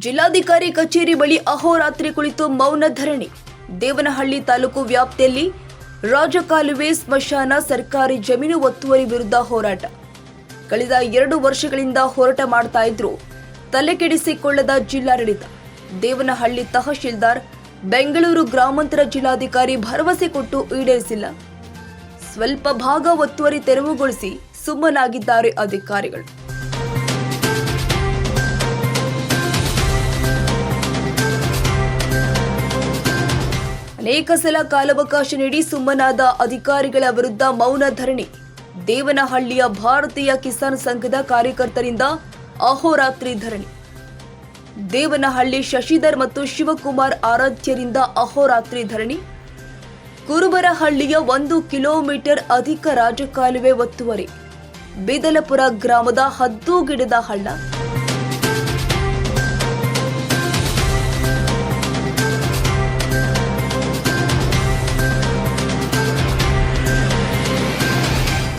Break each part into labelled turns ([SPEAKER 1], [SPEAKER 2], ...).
[SPEAKER 1] ಜಿಲ್ಲಾಧಿಕಾರಿ ಕಚೇರಿ ಬಳಿ ಅಹೋರಾತ್ರಿ ಕುಳಿತು ಮೌನ ಧರಣಿ. ದೇವನಹಳ್ಳಿ ತಾಲೂಕು ವ್ಯಾಪ್ತಿಯಲ್ಲಿ ರಾಜಕಾಲುವೆ, ಸ್ಮಶಾನ, ಸರ್ಕಾರಿ ಜಮೀನು ಒತ್ತುವರಿ ವಿರುದ್ಧ ಹೋರಾಟ. ಕಳೆದ 2 ವರ್ಷಗಳಿಂದ ಹೋರಾಟ ಮಾಡ್ತಾ ಇದ್ರು ತಲೆಕೆಡಿಸಿಕೊಳ್ಳದ ಜಿಲ್ಲಾಡಳಿತ. ದೇವನಹಳ್ಳಿ ತಹಶೀಲ್ದಾರ್, ಬೆಂಗಳೂರು ಗ್ರಾಮಾಂತರ ಜಿಲ್ಲಾಧಿಕಾರಿ ಭರವಸೆ ಕೊಟ್ಟು ಈಡೇರಿಸಿಲ್ಲ. ಸ್ವಲ್ಪ ಭಾಗ ಒತ್ತುವರಿ ತೆರವುಗೊಳಿಸಿ ಸುಮ್ಮನಾಗಿದ್ದಾರೆ ಅಧಿಕಾರಿಗಳು. ಅನೇಕ ಸಲ ಕಾಲಾವಕಾಶ ನೀಡಿ ಸುಮ್ಮನಾದ ಅಧಿಕಾರಿಗಳ ವಿರುದ್ಧ ಮೌನ ಧರಣಿ. ದೇವನಹಳ್ಳಿಯ ಭಾರತೀಯ ಕಿಸಾನ್ ಸಂಘದ ಕಾರ್ಯಕರ್ತರಿಂದ ಅಹೋರಾತ್ರಿ ಧರಣಿ. ದೇವನಹಳ್ಳಿ ಶಶಿಧರ್ ಮತ್ತು ಶಿವಕುಮಾರ್ ಆರಾಧ್ಯರಿಂದ ಅಹೋರಾತ್ರಿ ಧರಣಿ. ಕುರುಬರಹಳ್ಳಿಯ 1 ಕಿಲೋಮೀಟರ್ ಅಧಿಕ ರಾಜಕಾಲುವೆ ಒತ್ತುವರಿ. ಬಿದಲಪುರ ಗ್ರಾಮದ ಹದ್ದೂಗಿಡದ ಹಳ್ಳ.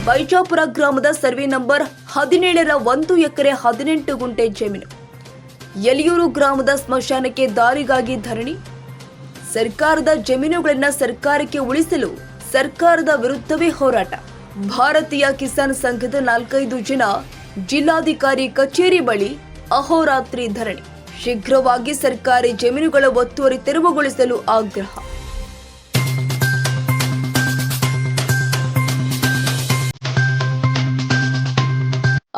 [SPEAKER 1] ಬೈಜಾಪುರ ಗ್ರಾಮದ ಸರ್ವೆ ನಂಬರ್ 17ರ 1 ಎಕರೆ 18 ಗುಂಟೆ ಜಮೀನು. ಯಲಿಯೂರು ಗ್ರಾಮದ ಸ್ಮಶಾನಕ್ಕೆ ದಾರಿಗಾಗಿ ಧರಣಿ. ಸರ್ಕಾರದ ಜಮೀನುಗಳನ್ನು ಸರ್ಕಾರಕ್ಕೆ ಉಳಿಸಲು ಸರ್ಕಾರದ ವಿರುದ್ಧವೇ ಹೋರಾಟ. ಭಾರತೀಯ ಕಿಸಾನ್ ಸಂಘದ 4-5 ಜನ ಜಿಲ್ಲಾಧಿಕಾರಿ ಕಚೇರಿ ಬಳಿ ಅಹೋರಾತ್ರಿ ಧರಣಿ. ಶೀಘ್ರವಾಗಿ ಸರ್ಕಾರಿ ಜಮೀನುಗಳ ಒತ್ತುವರಿ ತೆರವುಗೊಳಿಸಲು ಆಗ್ರಹ.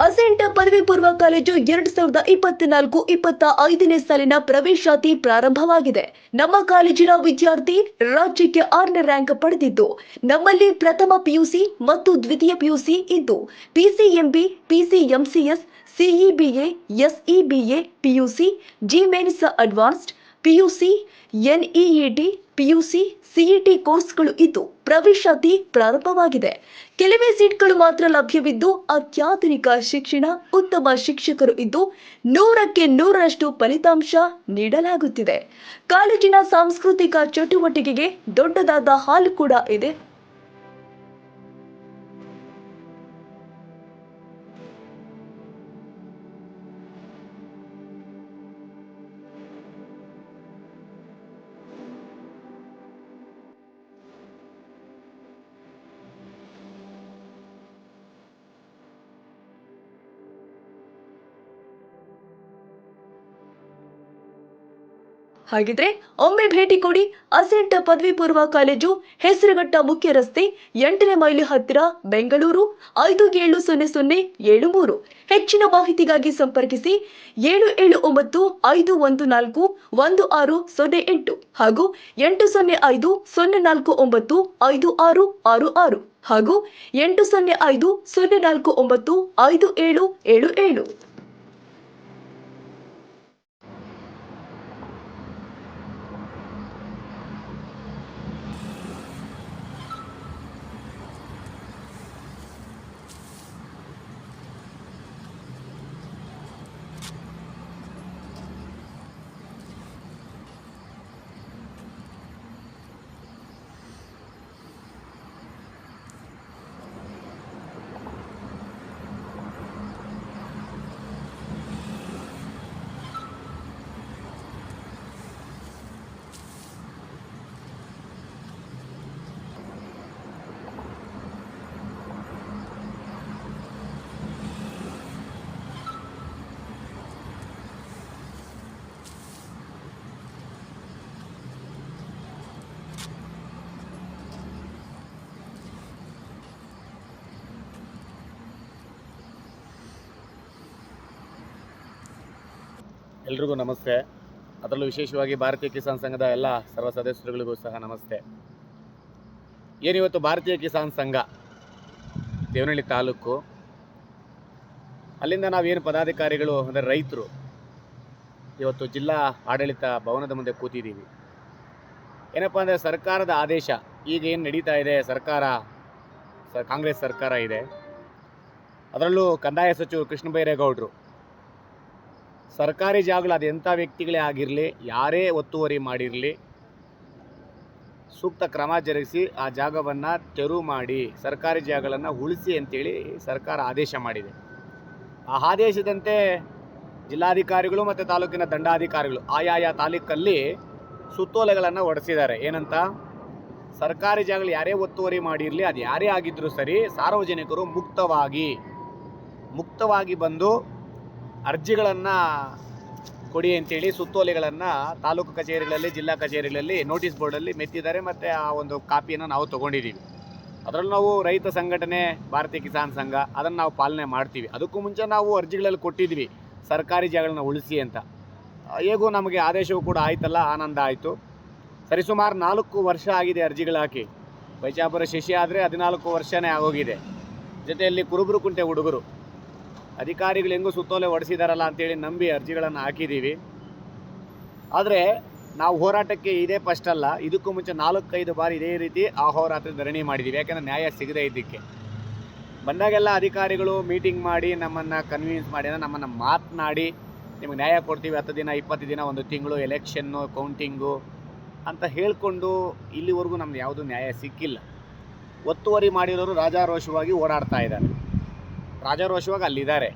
[SPEAKER 1] ಅಸೆಂಟ್ ಪದವಿ ಪೂರ್ವ ಕಾಲೇಜು 2024-25ನೇ ಸಾಲಿನ ಪ್ರವೇಶಾತಿ ಪ್ರಾರಂಭವಾಗಿದೆ. ನಮ್ಮ ಕಾಲೇಜಿನ ವಿದ್ಯಾರ್ಥಿ ರಾಜ್ಯಕ್ಕೆ 6ನೇ ರ್ಯಾಂಕ್ ಪಡೆದಿದ್ದು, ನಮ್ಮಲ್ಲಿ ಪ್ರಥಮ ಪಿಯುಸಿ ಮತ್ತು ದ್ವಿತೀಯ ಪಿಯುಸಿ ಇದ್ದು, PCMB, PCMCS, CEBA, SEBA, PUC, JEE mains advanced, PUC, NEET, PUC, CET ಕೋರ್ಸ್ಗಳು ಇದ್ದು ಪ್ರವೇಶಾತಿ ಪ್ರಾರಂಭವಾಗಿದೆ. ಕೆಲವೇ ಸೀಟ್ಗಳು ಮಾತ್ರ ಲಭ್ಯವಿದ್ದು ಅತ್ಯಾಧುನಿಕ ಶಿಕ್ಷಣ, ಉತ್ತಮ ಶಿಕ್ಷಕರು ಇದ್ದು 100ಕ್ಕೆ 100ರಷ್ಟು ಫಲಿತಾಂಶ ನೀಡಲಾಗುತ್ತಿದೆ. ಕಾಲೇಜಿನ ಸಾಂಸ್ಕೃತಿಕ ಚಟುವಟಿಕೆಗೆ ದೊಡ್ಡದಾದ ಹಾಲ್ ಕೂಡ ಇದೆ. ಹಾಗಿದ್ರೆ ಒಮ್ಮೆ ಭೇಟಿ ಕೊಡಿ. ಅಸೆಂಟ್ ಪದವಿ ಪೂರ್ವ ಕಾಲೇಜು, ಹೆಸರುಘಟ್ಟ ಮುಖ್ಯ ರಸ್ತೆ, 8ನೇ ಮೈಲಿ ಹತ್ತಿರ, ಬೆಂಗಳೂರು 570073. ಹೆಚ್ಚಿನ ಮಾಹಿತಿಗಾಗಿ ಸಂಪರ್ಕಿಸಿ 7795141608 ಹಾಗೂ 8050495666 ಹಾಗೂ 8050495777.
[SPEAKER 2] ಎಲ್ರಿಗೂ ನಮಸ್ತೆ. ಅದರಲ್ಲೂ ವಿಶೇಷವಾಗಿ ಭಾರತೀಯ ಕಿಸಾನ್ ಸಂಘದ ಎಲ್ಲ ಸರ್ವ ಸದಸ್ಯರುಗಳಿಗೂ ಸಹ ನಮಸ್ತೆ. ಏನಿವತ್ತು ಭಾರತೀಯ ಕಿಸಾನ್ ಸಂಘ ದೇವನಹಳ್ಳಿ ತಾಲೂಕು, ಅಲ್ಲಿಂದ ನಾವೇನು ಪದಾಧಿಕಾರಿಗಳು ಅಂದರೆ ರೈತರು ಇವತ್ತು ಜಿಲ್ಲಾ ಆಡಳಿತ ಭವನದ ಮುಂದೆ ಕೂತಿದ್ದೀವಿ. ಏನಪ್ಪ ಅಂದರೆ ಸರ್ಕಾರದ ಆದೇಶ ಈಗ ಏನು ನಡೀತಾ ಇದೆ, ಕಾಂಗ್ರೆಸ್ ಸರ್ಕಾರ ಇದೆ, ಅದರಲ್ಲೂ ಕಂದಾಯ ಸಚಿವರು ಕೃಷ್ಣ ಬೈರೇಗೌಡರು ಸರ್ಕಾರಿ ಜಾಗಗಳು ಅದು ಎಂಥ ವ್ಯಕ್ತಿಗಳೇ ಆಗಿರಲಿ, ಯಾರೇ ಒತ್ತುವರಿ ಮಾಡಿರಲಿ, ಸೂಕ್ತ ಕ್ರಮ ಜರುಗಿಸಿ ಆ ಜಾಗವನ್ನು ತೆರವು ಮಾಡಿ ಸರ್ಕಾರಿ ಜಾಗಗಳನ್ನು ಉಳಿಸಿ ಅಂತೇಳಿ ಸರ್ಕಾರ ಆದೇಶ ಮಾಡಿದೆ. ಆ ಆದೇಶದಂತೆ ಜಿಲ್ಲಾಧಿಕಾರಿಗಳು ಮತ್ತು ತಾಲೂಕಿನ ದಂಡಾಧಿಕಾರಿಗಳು ಆಯಾಯ ತಾಲೂಕಲ್ಲಿ ಸುತ್ತೋಲೆಗಳನ್ನು ಹೊರಡಿಸಿದ್ದಾರೆ. ಏನಂತ, ಸರ್ಕಾರಿ ಜಾಗಗಳು ಯಾರೇ ಒತ್ತುವರಿ ಮಾಡಿರಲಿ, ಅದು ಯಾರೇ ಆಗಿದ್ದರೂ ಸರಿ, ಸಾರ್ವಜನಿಕರು ಮುಕ್ತವಾಗಿ ಬಂದು ಅರ್ಜಿಗಳನ್ನು ಕೊಡಿ ಅಂತೇಳಿ ಸುತ್ತೋಲೆಗಳನ್ನು ತಾಲೂಕು ಕಚೇರಿಗಳಲ್ಲಿ, ಜಿಲ್ಲಾ ಕಚೇರಿಗಳಲ್ಲಿ ನೋಟಿಸ್ ಬೋರ್ಡಲ್ಲಿ ಮೆತ್ತಿದ್ದಾರೆ. ಮತ್ತು ಆ ಒಂದು ಕಾಪಿಯನ್ನು ನಾವು ತೊಗೊಂಡಿದ್ದೀವಿ. ಅದರಲ್ಲಿ ನಾವು ರೈತ ಸಂಘಟನೆ ಭಾರತೀಯ ಕಿಸಾನ್ ಸಂಘ ಅದನ್ನು ನಾವು ಪಾಲನೆ ಮಾಡ್ತೀವಿ. ಅದಕ್ಕೂ ಮುಂಚೆ ನಾವು ಅರ್ಜಿಗಳಲ್ಲಿ ಕೊಟ್ಟಿದ್ವಿ ಸರ್ಕಾರಿ ಜಾಗಗಳನ್ನ ಉಳಿಸಿ ಅಂತ. ಹೇಗೂ ನಮಗೆ ಆದೇಶವೂ ಕೂಡ ಆಯ್ತಲ್ಲ, ಆನಂದ ಆಯಿತು. ಸರಿಸುಮಾರು 4 ವರ್ಷ ಆಗಿದೆ ಅರ್ಜಿಗಳು ಹಾಕಿ. ಬೈಚಾಪುರ ಶಶಿ ಆದರೆ 14 ವರ್ಷನೇ ಆಗೋಗಿದೆ. ಜೊತೆಯಲ್ಲಿ ಕುರುಬರುಕುಂಟೆ ಹುಡುಗರು ಅಧಿಕಾರಿಗಳು ಹೆಂಗೂ ಸುತ್ತೋಲೆ ಹೊಡೆಸಿದಾರಲ್ಲ ಅಂತೇಳಿ ನಂಬಿ ಅರ್ಜಿಗಳನ್ನು ಹಾಕಿದ್ದೀವಿ. ಆದರೆ ನಾವು ಹೋರಾಟಕ್ಕೆ ಇದೇ ಫಸ್ಟ್ ಅಲ್ಲ, ಇದಕ್ಕೂ ಮುಂಚೆ 4-5 ಬಾರಿ ಇದೇ ರೀತಿ ಅಹೋರಾತ್ರಿ ಧರಣಿ ಮಾಡಿದ್ದೀವಿ. ಯಾಕೆಂದರೆ ನ್ಯಾಯ ಸಿಗದೇ ಇದ್ದಕ್ಕೆ ಬಂದಾಗೆಲ್ಲ ಅಧಿಕಾರಿಗಳು ಮೀಟಿಂಗ್ ಮಾಡಿ ನಮ್ಮನ್ನು ಕನ್ವಿನ್ಸ್ ಮಾಡಿ, ನಮ್ಮನ್ನು ಮಾತನಾಡಿ ನಿಮಗೆ ನ್ಯಾಯ ಕೊಡ್ತೀವಿ 10 ದಿನ 20 ದಿನ 1 ತಿಂಗಳು ಎಲೆಕ್ಷನ್ನು ಕೌಂಟಿಂಗು ಅಂತ ಹೇಳಿಕೊಂಡು ಇಲ್ಲಿವರೆಗೂ ನಮ್ದು ಯಾವುದೂ ನ್ಯಾಯ ಸಿಕ್ಕಿಲ್ಲ. ಒತ್ತುವರಿ ಮಾಡಿರೋರು ರಾಜಾರೋಷವಾಗಿ ಓಡಾಡ್ತಾ ಇದ್ದಾರೆ, ರಾಜಾರೋಷವಾಗಿ ಅಲ್ಲಿದ್ದಾರೆ.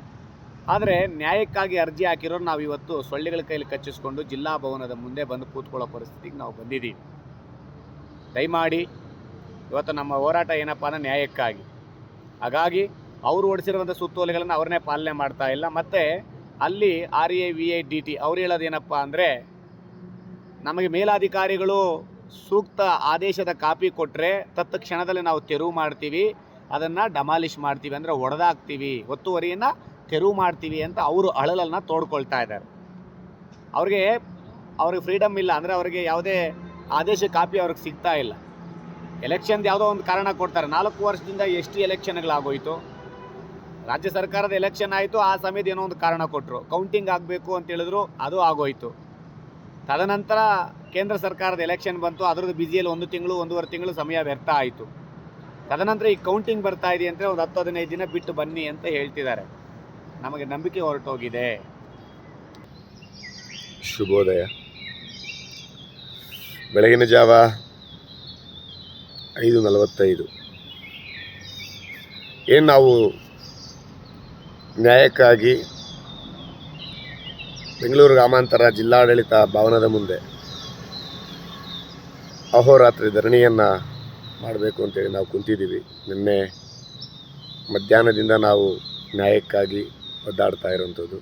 [SPEAKER 2] ಆದರೆ ನ್ಯಾಯಕ್ಕಾಗಿ ಅರ್ಜಿ ಹಾಕಿರೋರು ನಾವು ಇವತ್ತು ಸೊಳ್ಳೆಗಳ ಕೈಲಿ ಕಚ್ಚಿಸ್ಕೊಂಡು ಜಿಲ್ಲಾ ಭವನದ ಮುಂದೆ ಬಂದು ಕೂತ್ಕೊಳ್ಳೋ ಪರಿಸ್ಥಿತಿಗೆ ನಾವು ಬಂದಿದ್ದೀವಿ. ದಯಮಾಡಿ ಇವತ್ತು ನಮ್ಮ ಹೋರಾಟ ಏನಪ್ಪ ಅಂದರೆ ನ್ಯಾಯಕ್ಕಾಗಿ. ಹಾಗಾಗಿ ಅವರು ಹೊಡಿಸಿರುವಂಥ ಸುತ್ತೋಲೆಗಳನ್ನು ಅವ್ರನ್ನೇ ಪಾಲನೆ ಮಾಡ್ತಾ ಇಲ್ಲ. ಮತ್ತು ಅಲ್ಲಿ RAVIDT ಅವ್ರು ಹೇಳೋದೇನಪ್ಪ ಅಂದರೆ, ನಮಗೆ ಮೇಲಾಧಿಕಾರಿಗಳು ಸೂಕ್ತ ಆದೇಶದ ಕಾಪಿ ಕೊಟ್ಟರೆ ತತ್ಕ್ಷಣದಲ್ಲಿ ನಾವು ತೆರವು ಮಾಡ್ತೀವಿ, ಅದನ್ನು ಡಮಾಲಿಷ್ ಮಾಡ್ತೀವಿ, ಅಂದರೆ ಹೊಡೆದಾಕ್ತೀವಿ, ಒತ್ತುವರಿಯನ್ನು ತೆರವು ಮಾಡ್ತೀವಿ ಅಂತ ಅವರು ಅಳಲನ್ನು ತೋಡ್ಕೊಳ್ತಾ ಇದ್ದಾರೆ. ಅವ್ರಿಗೆ ಫ್ರೀಡಮ್ ಇಲ್ಲ, ಅಂದರೆ ಅವ್ರಿಗೆ ಯಾವುದೇ ಆದೇಶ ಕಾಪಿ ಅವ್ರಿಗೆ ಸಿಗ್ತಾ ಇಲ್ಲ. ಎಲೆಕ್ಷನ್ದು ಯಾವುದೋ ಒಂದು ಕಾರಣ ಕೊಡ್ತಾರೆ. 4 ವರ್ಷದಿಂದ ಎಷ್ಟು ಎಲೆಕ್ಷನ್ಗಳಾಗೋಯಿತು, ರಾಜ್ಯ ಸರ್ಕಾರದ ಎಲೆಕ್ಷನ್ ಆಯಿತು, ಆ ಸಮಯದ ಏನೋ ಒಂದು ಕಾರಣ ಕೊಟ್ಟರು, ಕೌಂಟಿಂಗ್ ಆಗಬೇಕು ಅಂತ ಹೇಳಿದ್ರು, ಅದು ಆಗೋಯಿತು. ತದನಂತರ ಕೇಂದ್ರ ಸರ್ಕಾರದ ಎಲೆಕ್ಷನ್ ಬಂತು, ಅದರದ್ದು ಬ್ಯುಸಿಯಲ್ಲಿ 1 ತಿಂಗಳು 1.5 ತಿಂಗಳು ಸಮಯ ವ್ಯರ್ಥ ಆಯಿತು. ತದನಂತರ ಈ ಕೌಂಟಿಂಗ್ ಬರ್ತಾ ಇದೆ ಅಂದರೆ ಒಂದು 10-15 ದಿನ ಬಿಟ್ಟು ಬನ್ನಿ ಅಂತ ಹೇಳ್ತಿದ್ದಾರೆ. ನಮಗೆ ನಂಬಿಕೆ ಹೊರಟೋಗಿದೆ.
[SPEAKER 3] ಶುಭೋದಯ. ಬೆಳಗಿನ ಜಾವ 5:45 ಏನು ನಾವು ನ್ಯಾಯಕ್ಕಾಗಿ ಬೆಂಗಳೂರು ಗ್ರಾಮಾಂತರ ಜಿಲ್ಲಾಡಳಿತ ಭವನದ ಮುಂದೆ ಅಹೋರಾತ್ರಿ ಧರಣಿಯನ್ನು ಮಾಡಬೇಕು ಅಂತೇಳಿ ನಾವು ಕುಂತಿದ್ದೀವಿ. ನಿನ್ನೆ ಮಧ್ಯಾಹ್ನದಿಂದ ನಾವು ನ್ಯಾಯಕ್ಕಾಗಿ ಒದ್ದಾಡ್ತಾ ಇರೋವಂಥದ್ದು.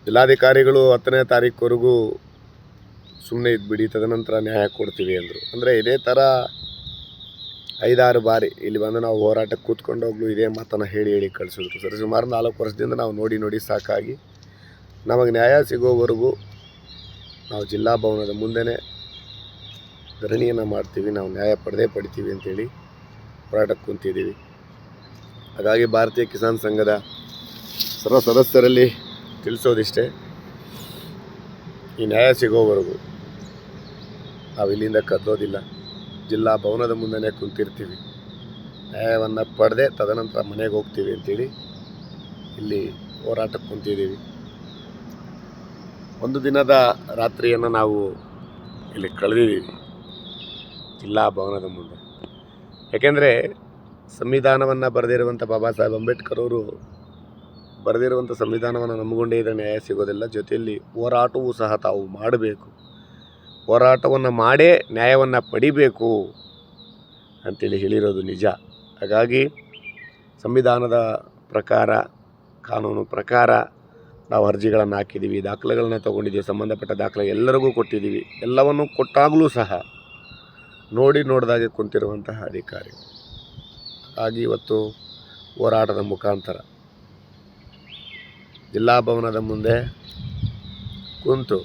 [SPEAKER 3] ಜಿಲ್ಲಾಧಿಕಾರಿಗಳು 10ನೇ ತಾರೀಕುವರೆಗೂ ಸುಮ್ಮನೆ ಇದ್ಬಿಡಿ, ತದನಂತರ ನ್ಯಾಯ ಕೊಡ್ತೀವಿ ಅಂದರು. ಅಂದರೆ ಇದೇ ಥರ 5-6 ಬಾರಿ ಇಲ್ಲಿ ಬಂದು ನಾವು ಹೋರಾಟಕ್ಕೆ ಕೂತ್ಕೊಂಡೋಗ್ಲು ಇದೇ ಮಾತನ್ನು ಹೇಳಿ ಕಳಿಸಿದ್ರು. ಸರಿ ಸುಮಾರು 4 ವರ್ಷದಿಂದ ನಾವು ನೋಡಿ ಸಾಕಾಗಿ ನಮಗೆ ನ್ಯಾಯ ಸಿಗೋವರೆಗೂ ನಾವು ಜಿಲ್ಲಾ ಭವನದ ಮುಂದೆನೇ ಧರಣಿಯನ್ನು ಮಾಡ್ತೀವಿ, ನಾವು ನ್ಯಾಯ ಪಡಿತೀವಿ ಅಂತೇಳಿ ಹೋರಾಟಕ್ಕೆ ಕುಂತಿದ್ದೀವಿ. ಹಾಗಾಗಿ ಭಾರತೀಯ ಕಿಸಾನ್ ಸಂಘದ ಸರ್ವ ಸದಸ್ಯರಲ್ಲಿ ತಿಳಿಸೋದಿಷ್ಟೇ, ಈ ನ್ಯಾಯ ಸಿಗೋವರೆಗೂ ನಾವು ಇಲ್ಲಿಂದ ಕದ್ದೋದಿಲ್ಲ, ಜಿಲ್ಲಾ ಭವನದ ಮುಂದೆನೇ ಕುಂತಿರ್ತೀವಿ. ನ್ಯಾಯವನ್ನು ಪಡೆದೇ ತದನಂತರ ಮನೆಗೆ ಹೋಗ್ತೀವಿ ಅಂತೇಳಿ ಇಲ್ಲಿ ಹೋರಾಟಕ್ಕೆ ಕುಂತಿದ್ದೀವಿ. ಒಂದು ದಿನದ ರಾತ್ರಿಯನ್ನು ನಾವು ಇಲ್ಲಿ ಕಳೆದಿದ್ದೀವಿ ಜಿಲ್ಲಾ ಭವನದ ಮುಂದೆ. ಯಾಕೆಂದರೆ ಸಂವಿಧಾನವನ್ನು ಬರೆದಿರುವಂಥ ಬಾಬಾ ಸಾಹೇಬ್ ಅಂಬೇಡ್ಕರ್ ಅವರು ಬರೆದಿರುವಂಥ ಸಂವಿಧಾನವನ್ನು ನಂಬಿಕೊಂಡೇ ಇದ್ದರೆ ನ್ಯಾಯ ಸಿಗೋದಿಲ್ಲ. ಜೊತೆಯಲ್ಲಿ ಹೋರಾಟವೂ ಸಹ ತಾವು ಮಾಡಬೇಕು, ಹೋರಾಟವನ್ನು ಮಾಡೇ ನ್ಯಾಯವನ್ನು ಪಡಿಬೇಕು ಅಂತೇಳಿ ಹೇಳಿರೋದು ನಿಜ. ಹಾಗಾಗಿ ಸಂವಿಧಾನದ ಪ್ರಕಾರ, ಕಾನೂನು ಪ್ರಕಾರ ನಾವು ಅರ್ಜಿಗಳನ್ನು ಹಾಕಿದ್ದೀವಿ, ದಾಖಲೆಗಳನ್ನು ತೊಗೊಂಡಿದ್ದೀವಿ, ಸಂಬಂಧಪಟ್ಟ ದಾಖಲೆ ಎಲ್ಲರಿಗೂ ಕೊಟ್ಟಿದ್ದೀವಿ. ಎಲ್ಲವನ್ನು ಕೊಟ್ಟಾಗಲೂ ಸಹ ನೋಡಿದಾಗೆ ಕುಂತಿರುವಂತಹ ಅಧಿಕಾರಿ. ಹಾಗಾಗಿ ಇವತ್ತು ಹೋರಾಟದ ಮುಖಾಂತರ ಜಿಲ್ಲಾ ಭವನದ ಮುಂದೆ ಕುಂತು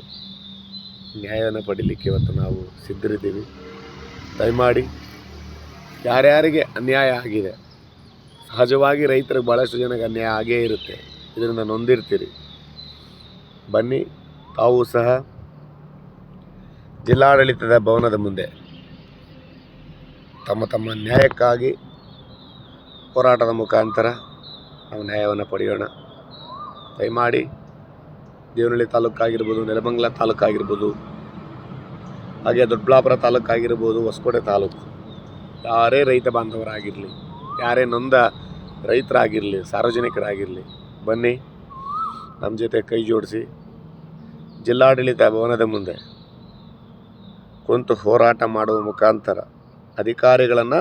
[SPEAKER 3] ನ್ಯಾಯವನ್ನು ಪಡೀಲಿಕ್ಕೆ ಇವತ್ತು ನಾವು ಸಿದ್ಧರಿದ್ದೀವಿ. ದಯಮಾಡಿ ಯಾರ್ಯಾರಿಗೆ ಅನ್ಯಾಯ ಆಗಿದೆ, ಸಹಜವಾಗಿ ರೈತರಿಗೆ ಭಾಳಷ್ಟು ಜನಕ್ಕೆ ಅನ್ಯಾಯ ಆಗೇ ಇರುತ್ತೆ, ಇದರಿಂದ ನೊಂದಿರ್ತೀರಿ, ಬನ್ನಿ ತಾವು ಸಹ ಜಿಲ್ಲಾಡಳಿತದ ಭವನದ ಮುಂದೆ ತಮ್ಮ ನ್ಯಾಯಕ್ಕಾಗಿ ಹೋರಾಟದ ಮುಖಾಂತರ ನಾವು ನ್ಯಾಯವನ್ನು ಪಡೆಯೋಣ. ದಯಮಾಡಿ ದೇವನಹಳ್ಳಿ ತಾಲೂಕಾಗಿರ್ಬೋದು, ನೆಲಮಂಗಲ ತಾಲೂಕಾಗಿರ್ಬೋದು, ಹಾಗೆ ದೊಡ್ಡಬಳ್ಳಾಪುರ ತಾಲೂಕಾಗಿರ್ಬೋದು, ಹೊಸಕೋಟೆ ತಾಲೂಕು, ಯಾರೇ ರೈತ ಬಾಂಧವರಾಗಿರಲಿ, ಯಾರೇ ನೊಂದ ರೈತರಾಗಿರಲಿ, ಸಾರ್ವಜನಿಕರಾಗಿರಲಿ, ಬನ್ನಿ ನಮ್ಮ ಜೊತೆ ಕೈ ಜೋಡಿಸಿ ಜಿಲ್ಲಾಡಳಿತ ಭವನದ ಮುಂದೆ ಕುಂತು ಹೋರಾಟ ಮಾಡುವ ಮುಖಾಂತರ ಅಧಿಕಾರಿಗಳನ್ನು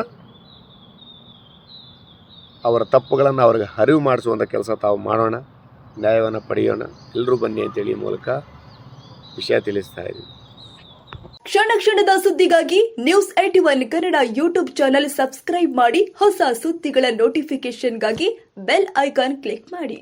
[SPEAKER 3] ಅವರ ತಪ್ಪುಗಳನ್ನು ಅವ್ರಿಗೆ ಅರಿವು ಮಾಡಿಸುವಂಥ ಕೆಲಸ ತಾವು ಮಾಡೋಣ, ನ್ಯಾಯವನ್ನು ಪಡೆಯೋಣ, ಎಲ್ಲರೂ ಬನ್ನಿ ಅಂತೇಳಿ ಈ ಮೂಲಕ ವಿಷಯ ತಿಳಿಸ್ತಾ ಇದ್ದೀವಿ.
[SPEAKER 1] ಕ್ಷಣ ಕ್ಷಣದ ಸುದ್ದಿಗಾಗಿ news 81 Kannada YouTube channel subscribe ಮಾಡಿ. ಹೊಸ ಸುದ್ದಿಗಳ ನೋಟಿಫಿಕೇಶನ್ಗಾಗಿ ಬೆಲ್ ಐಕಾನ್ ಕ್ಲಿಕ್ ಮಾಡಿ.